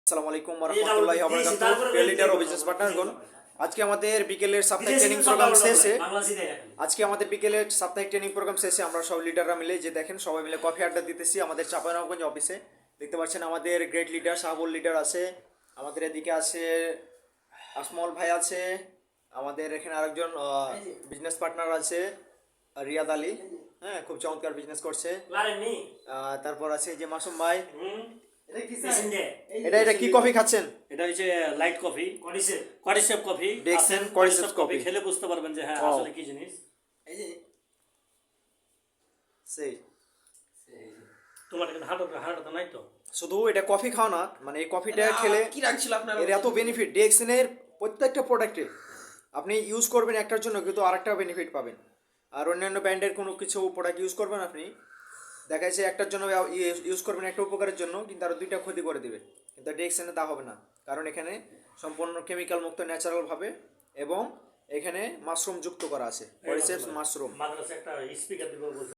আসসালামু আলাইকুম ওয়া রাহমাতুল্লাহি ওয়া বারাকাতুহু প্রিয় লিডার ও বিজনেস পার্টনারগণ, আজকে আমাদের বিকেলের সাপ্তাহিক ট্রেনিং প্রোগ্রাম শেষে আমরা সব লিডাররা মিলে যে দেখেন সবাই মিলে কফি আড্ডা দিতেছি আমাদের চাঁপাইনবাবগঞ্জ অফিসে। দেখতে পাচ্ছেন আমাদের গ্রেট লিডার শাহাবুল লিডার আছে, আমাদের এদিকে আছে আসমল ভাই আছে, আমাদের এখানে আরেকজন বিজনেস পার্টনার আছে রিয়াদ আলী, হ্যাঁ খুব চমৎকার বিজনেস করছে। তারপর আছে যে মাসুম ভাই। এটা কি কফি খাচ্ছেন? এটা হচ্ছে লাইট কফি, কোয়াডিসেপ কফি। দেখছেন কোয়াডিসেপ কফি খেলে বুঝতে পারবেন যে হ্যাঁ আসলে কি জিনিস। এই যে সেই তোমার এখানে হাঁটাটা নাই তো, শুধু এটা কফি খাও না, মানে এই কফিটা খেলে কি রাখছিল আপনার এর এত বেনিফিট। ডিএক্সএন এর প্রত্যেকটা প্রোডাক্টে আপনি ইউজ করবেন একটার জন্য কিন্তু আরেকটা বেনিফিট পাবেন। আর অন্যান্য ব্র্যান্ডের কোনো কিছু প্রোডাক্ট ইউজ করবেন আপনি, দেখা যাচ্ছে একটার জন্য ইউজ করবেন একটা উপকারের জন্য, কিন্তু আরও দুইটা ক্ষতি করে দিবে। কিন্তু ডিএক্সএনে তা হবে না, কারণ এখানে সম্পূর্ণ কেমিক্যাল মুক্ত ন্যাচারালভাবে এবং এখানে মাশরুম যুক্ত করা আছে, কোয়াডিসেপ মাশরুম। মাদ্রাসা একটা স্পিকার দিব।